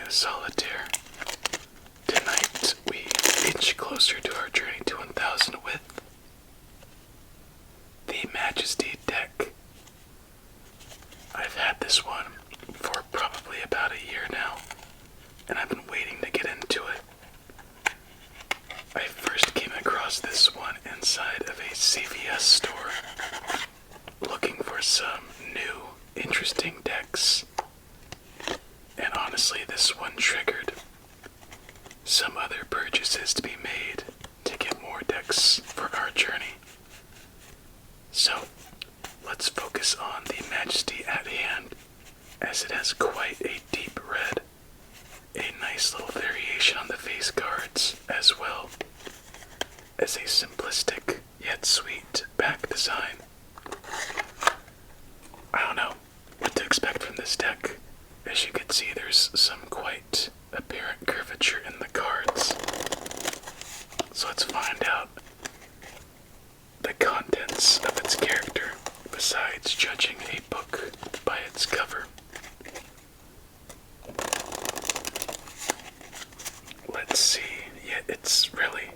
Solitaire. Tonight we inch closer to our journey to 1000 with the Majesty deck. I've had this one for probably about a year now, and I've been waiting to get into it. I first came across this one inside of a CVS store, looking for some new, interesting decks. And honestly, this one triggered some other purchases to be made to get more decks for our journey. So, let's focus on the Majesty at hand, as it has quite a deep red, a nice little variation on the face cards, as well as a simplistic yet sweet back design. I don't know what to expect from this deck. As you can see, there's some quite apparent curvature in the cards. So let's find out the contents of its character, besides judging a book by its cover. Let's see. Yeah, it's really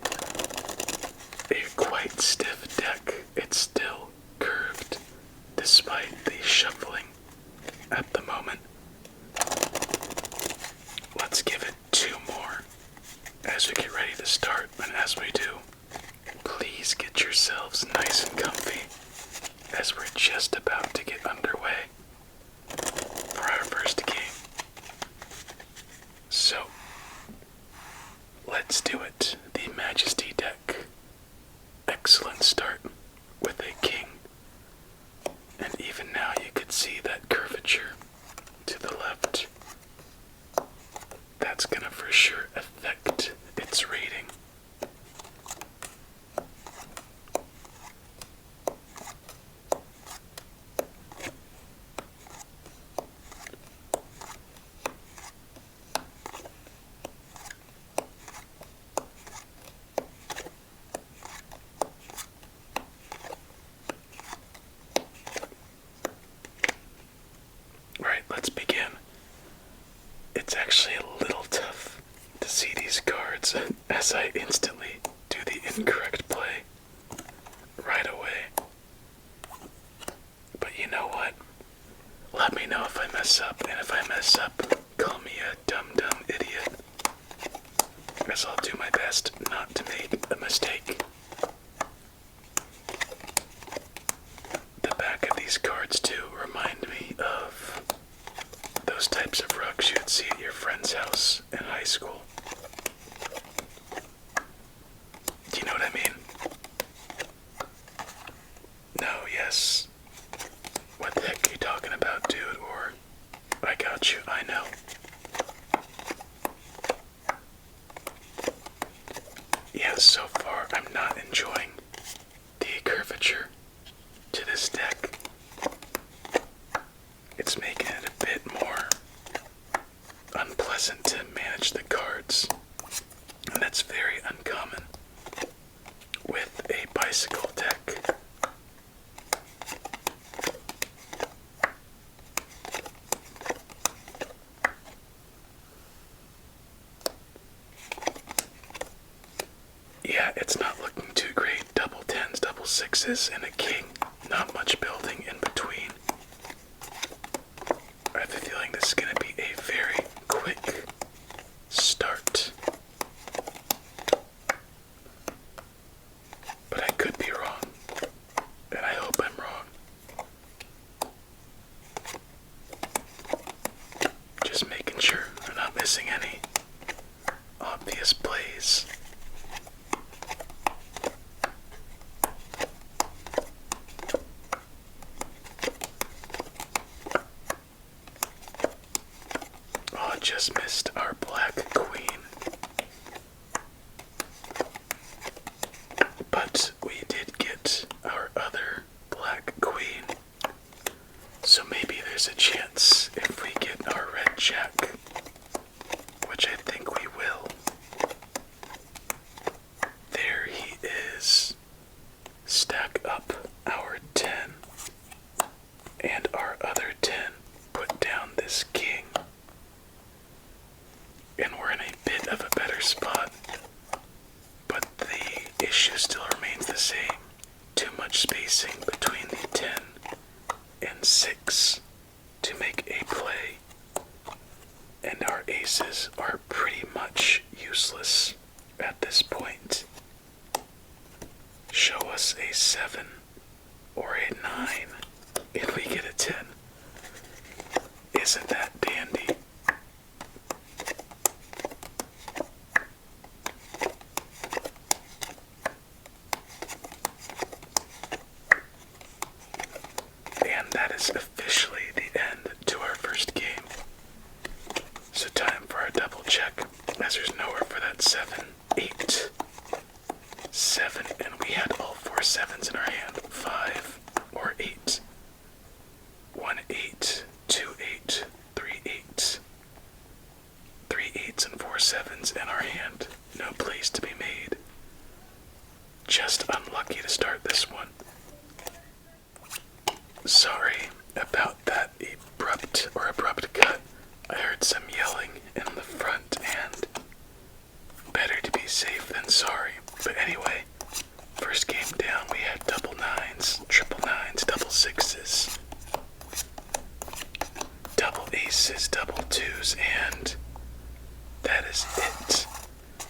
a quite stiff deck. It's still curved, despite the shuffling at the moment. Let's give it 2 more as we get ready to start, and as we do, please get yourselves nice and comfy as we're just about to get underway for our first game. So, let's do it. The Majesty deck. Excellent start with a king. And even now you could see that curvature to the left. That's gonna for sure affect its rating. Right, let's begin. It's actually a little tough to see these cards as I instantly do the incorrect play right away. But you know what? Let me know if I mess up, and if I mess up, call me a dumb idiot. As I'll do my best not to make a mistake. The back of these cards too remind me of those types of rugs you'd see at your friend's house in high school. Do you know what I mean? No, yes. What the heck are you talking about, dude? Or, I got you, I know. Yeah, so far I'm not enjoying the curvature to this deck. It's making it a bit more unpleasant to manage the cards, and that's very uncommon with a bicycle deck. Yeah, it's not looking too great. Double 10s, double 6s, and a king. Not much building in between. I have a feeling this is going to be a very quick start. But I could be wrong, and I hope I'm wrong. Just making sure I'm not missing any obvious plays. Oh, just missed our black queen. But we did get our other black queen. So maybe there's a chance if we get our red jack, which I think we will. There he is. Stack up our 10 and our other 10. Put down this king. and 6 to make a play, and our aces are pretty much useless at this point. Show us a 7 or a 9, and we get a 10. Isn't that dandy? And that is officially the end to our first game. So time for our double check, as there's nowhere for that 7, 8, 7, and we had all 4 sevens in our hand. 5 or 8. 1 8, 2 8, 3 8. 3 8s and 4 sevens in our hand. No plays to be made. Just unlucky to start this one. Sorry about that abrupt cut. I heard some yelling in the front, and better to be safe than sorry. But anyway, first game down, we had double 9s, triple 9s, double 6s, double aces, double 2s, and that is it.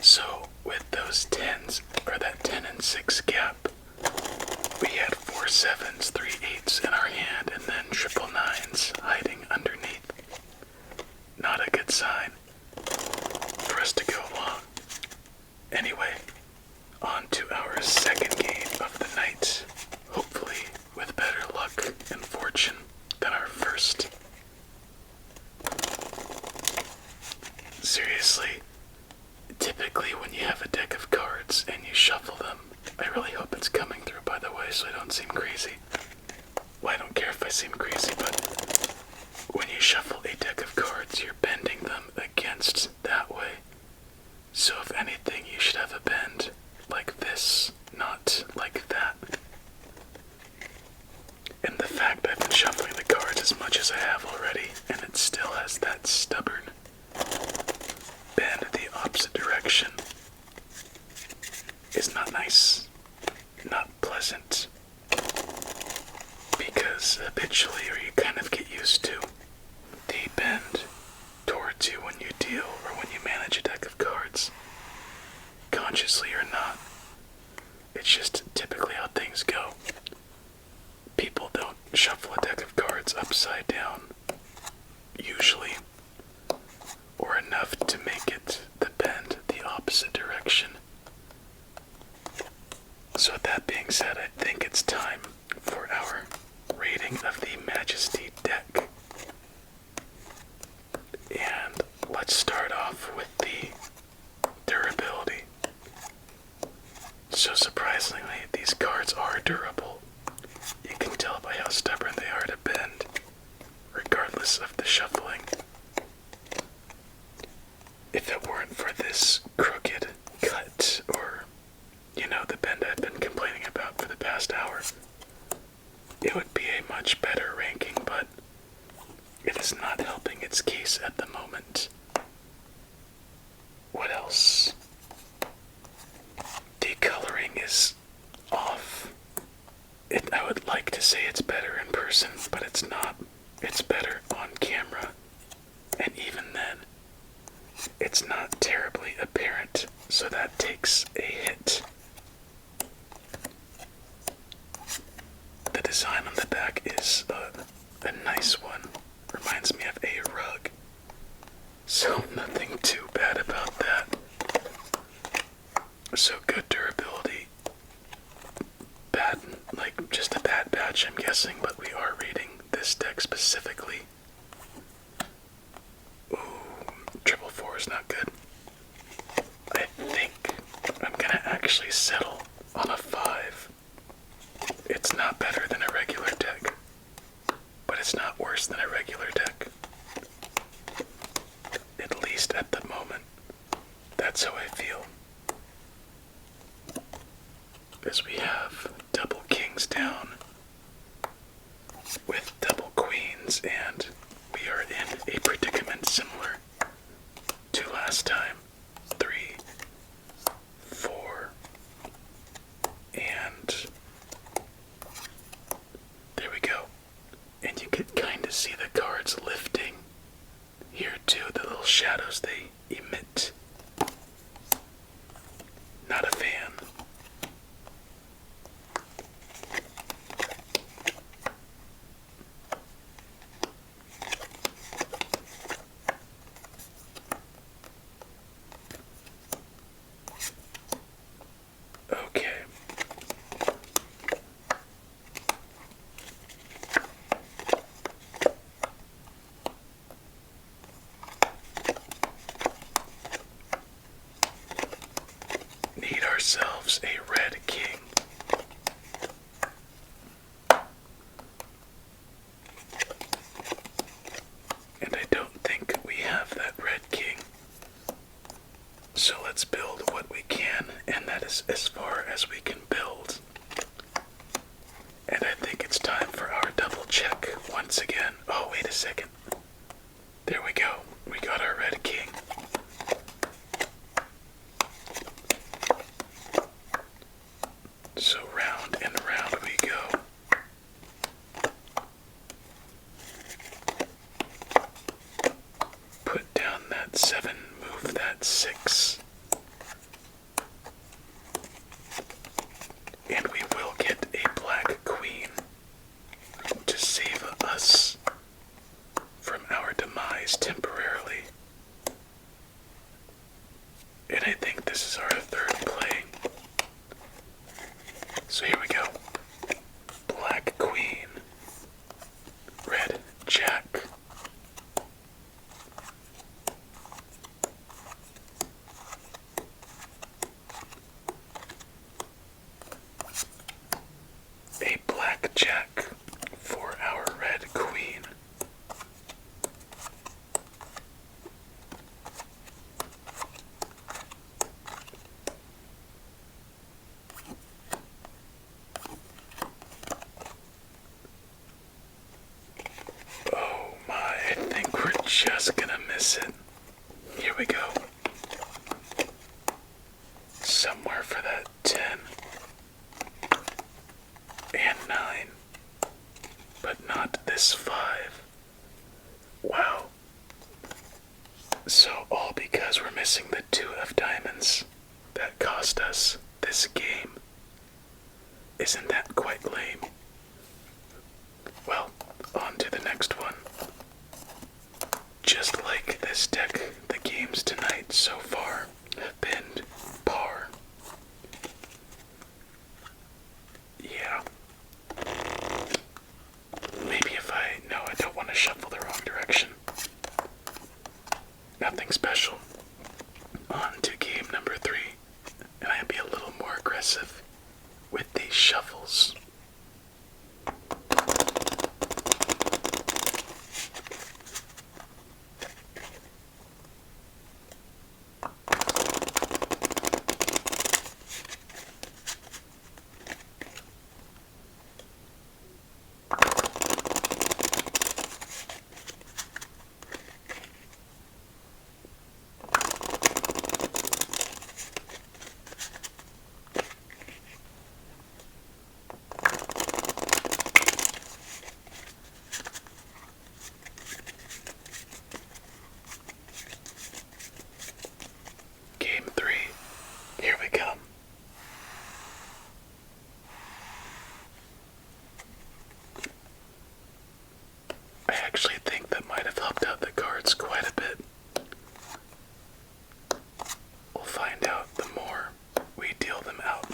So with those 10s, or that 10 and 6 gap, we had 4 7s, 3 8s in our hand, and then triple 9s hiding underneath. Not a good sign for us to go along. Anyway, on to our second game of the night, hopefully with better luck and fortune than our first. Seriously, typically when you have a deck of cards and you shuffle them, I really hope it's coming through, by the way, so I don't seem crazy. Well, I don't care if I seem crazy, but when you shuffle a deck of cards, you're bending them against that way. So if anything, you should have a bend like this, not like that. And the fact I've been shuffling the cards as much as I have already, and it still has that stubborn bend the opposite direction, is not nice, not pleasant, because habitually, or you kind of get used to the bend towards you when you deal or when you manage a deck of cards, consciously or not. It's just typically how things go. People don't shuffle a deck of cards upside down, usually, or enough to make it the bend the opposite direction. So with that being said, I think it's time for our rating of the Majesty deck. And let's start off with the durability. So surprisingly, these cards are durable. You can tell by how stubborn they are to bend, regardless of the shuffling. If it weren't for this crooked cut, or, the bend I've been complaining about for the past hour, it would be a much better ranking, but it is not helping its case at the moment. What else? The coloring is off. I would like to say it's better in person, but it's not. It's better on camera, and even then, it's not terribly apparent, so that takes a hit. The design on the back is a nice one. Reminds me of a rug. So nothing too bad about that. So good durability. Bad, just a bad batch, I'm guessing, but we are rating this deck specifically. Ooh, triple 4 is not good. I think I'm gonna actually settle on a 5. It's not better than a regular deck, but it's not worse than a regular deck. At least at the moment, that's how I feel. As we have double kings down with double queens, and we are in a predicament similar to last time. 3, 4, and there we go. And you could kind of see the cards lifting here too, the little shadows they emit. Not a fan. Okay. Need ourselves a red king. And I don't think we have that red king. So let's build what we can, and that is as far as we can build. And I think it's time for our double check once again. Oh, wait a second. There we go. We got our red king. So round and round we go. Put down that 7, move that 6. And we will get a black queen to save us from our demise temporarily. And I think this is our third play. So here we go. Black queen. Red jack. A black jack for our red queen. Oh my, I think we're just gonna miss it. Here we go. Somewhere for that 10 and 9, but not this 5. Wow. So all because we're missing the 2 of diamonds that cost us this game. Isn't that quite lame? Well, on to the next one. Just like this deck, the games tonight so far have been par. Yeah. Maybe if no, I don't want to shuffle the wrong direction. Nothing special. On to game number 3. And I'll be a little more aggressive with these shuffles. Game 3. Here we come. I actually think that might have helped out the cards quite a bit. We'll find out the more we deal them out.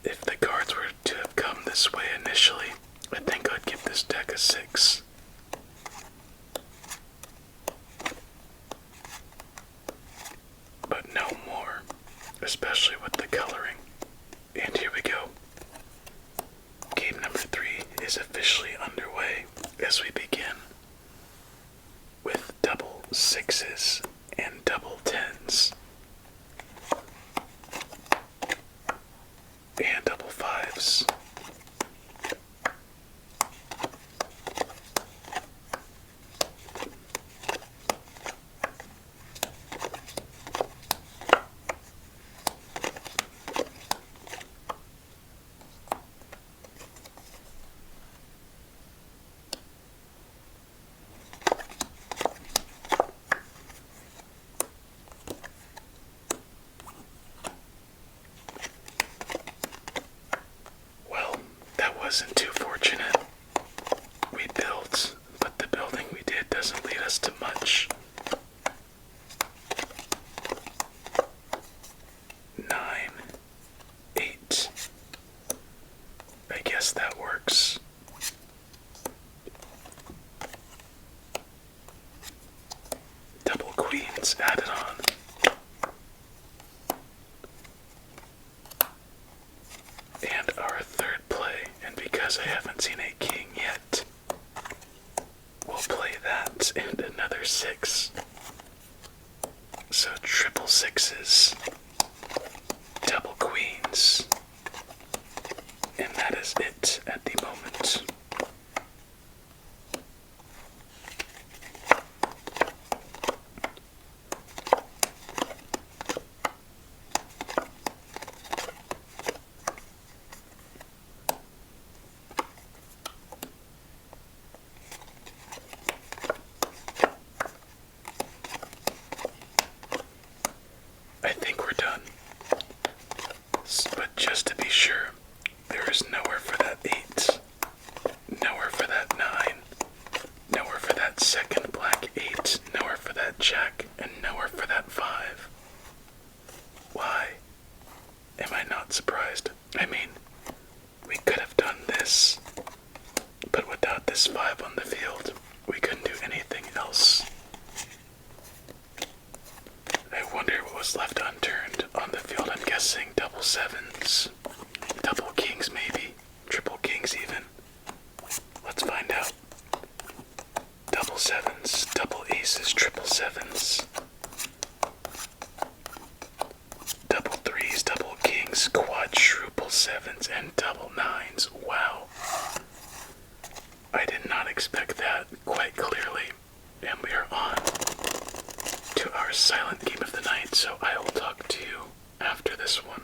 If the cards were to have come this way initially, I think I'd give this deck a 6. But no more, especially with the coloring. And here we go. Game number 3 is officially underway as we begin with double 6s and double 10s. And double 5s. wasn't too fortunate. We built, but the building we did doesn't lead us to much. 9, 8. I guess that works. Double queens added on. And our third play, and because I haven't seen a king yet, we'll play that and another 6. So triple sixes, double queens, and that is it at the moment. I think we're done. But just to be sure, there is nowhere for that 8, nowhere for that 9, nowhere for that second black 8, nowhere for that jack, and nowhere for that 5. Why am I not surprised? I mean, we could have done this, but without this 5 on the field, we couldn't do anything else. I wonder what was left unturned on the field. I'm guessing double 7s, double kings maybe, triple kings even. Let's find out. Double 7s, double aces, triple 7s, double 3s, double kings, quadruple 7s, and double 9s. Wow. I did not expect that quite clearly. And we are on to our silent game of the night, so I will talk to you after this one.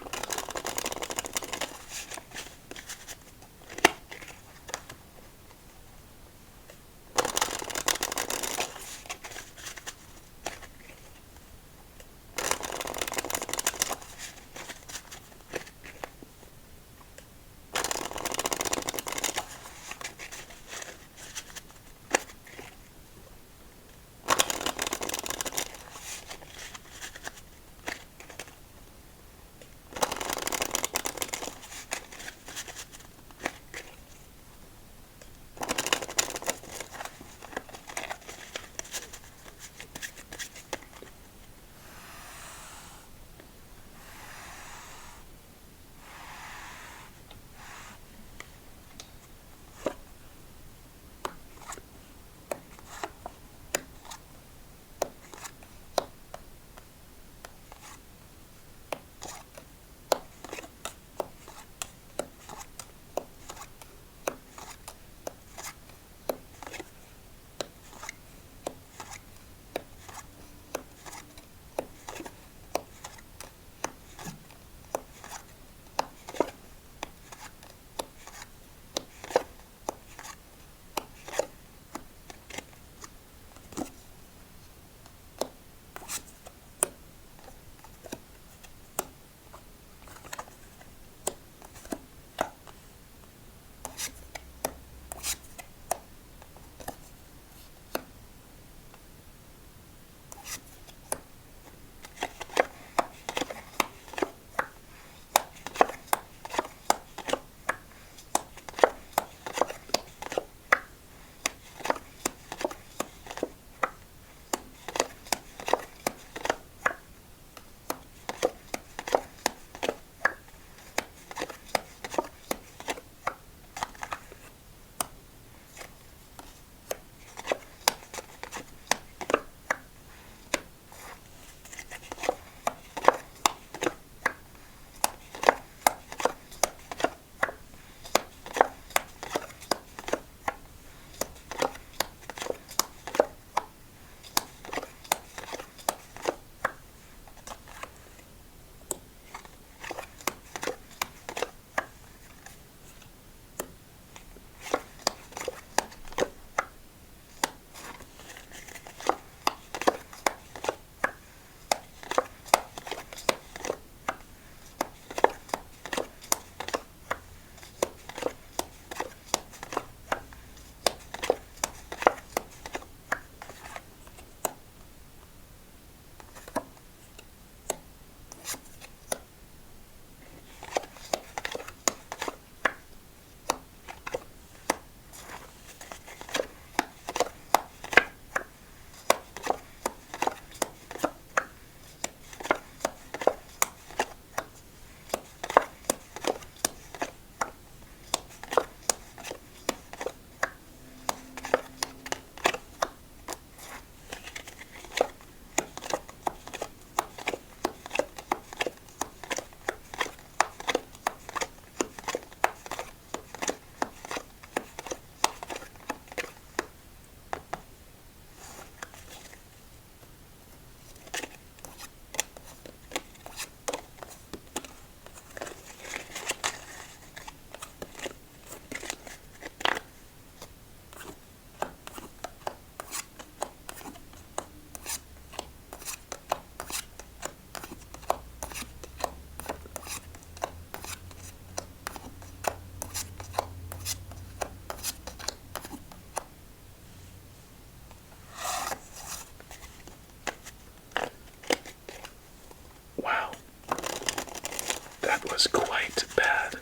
was quite bad.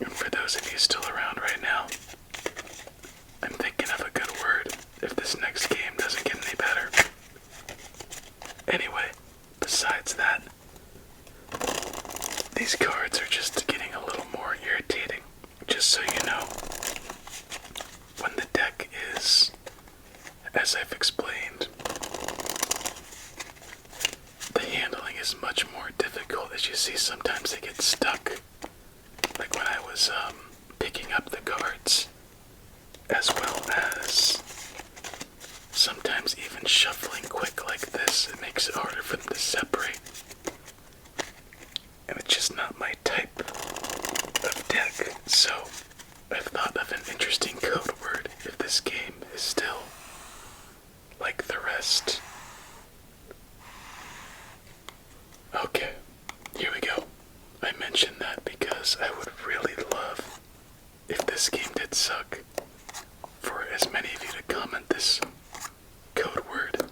And for those of you still around right now, I'm thinking of a good word if this next game doesn't get any better. Anyway, besides that, these cards are just getting a little more irritating. Just so you know, when the deck is, as I've explained, the handling is much more difficult. As you see, sometimes they get stuck. Like when I was picking up the cards, as well as sometimes even shuffling quick like this, it makes it harder for them to separate. And it's just not my type of deck, so I've thought of an interesting code word if this game is still like the rest. Okay, here we go. I mentioned that because I would really love, if this game did suck, for as many of you to comment this code word,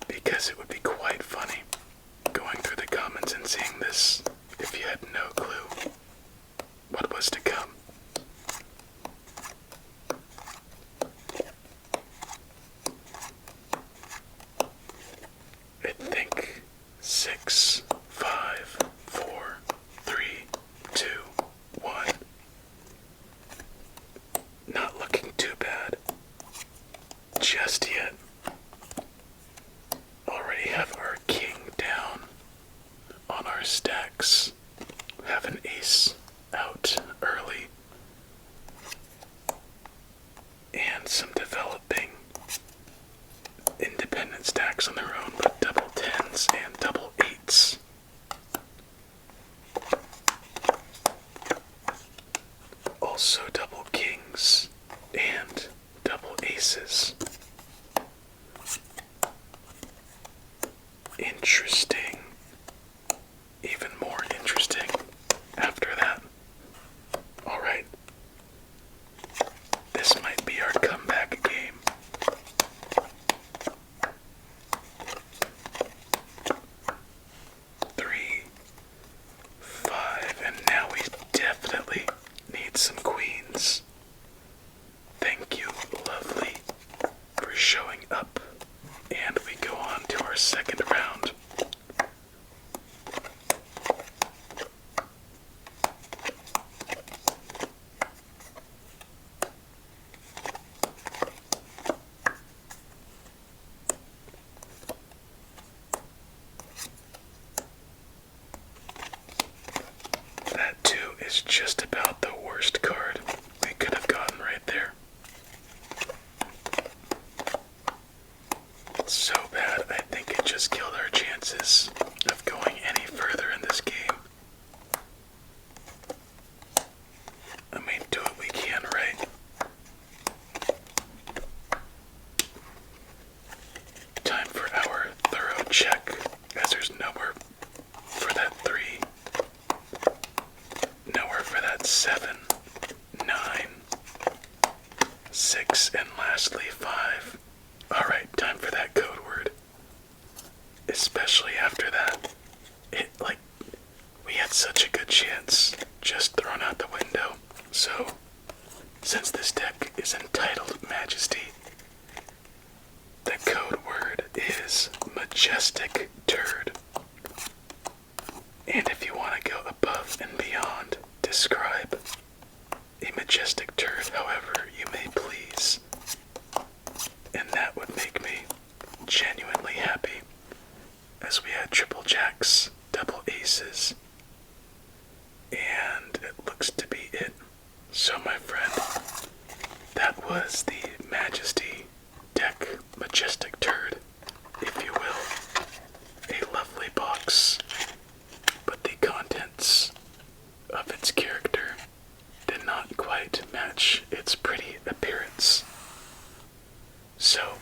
because it would be quite funny going through the comments and seeing this if you had no clue what was to come. I think 6, 5, 4, 3, 2, 1. Not looking too bad just yet. Already have our king down on our stacks. Have an ace out early. And some developing independent stacks on their own, but double tens and double eights. Also double kings and double aces. Interesting. Even more interesting after that. Alright. This might be our comeback game. 3, 5, and now we definitely need some queens. Thank you, lovely, for showing up. And we go on to our second round. That too is just about the worst card we could have gotten right there. It's so bad, I think it just killed our chances of going any further in this game. I mean, do what we can, right? Time for our thorough check, as there's nowhere for that 3, nowhere for that 7, 9, 6, and lastly 5. Alright, time for that code word. Especially after that. We had such a good chance, just thrown out the window. So, since this deck is entitled Majesty, the code word is Majestic Turd. And if you want to go above and beyond, describe a majestic turd however you may please. And that would make me genuinely happy, as we had triple jacks, double aces, and it looks to be it. So my friend, that was the Majesty deck, Majestic Turd, if you will. A lovely box, but the contents of its character did not quite match its pretty appearance. So,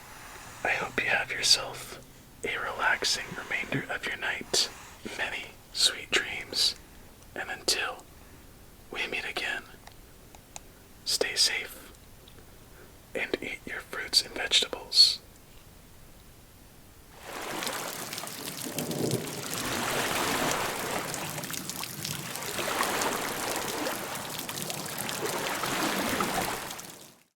I hope you have yourself a relaxing remainder of your night.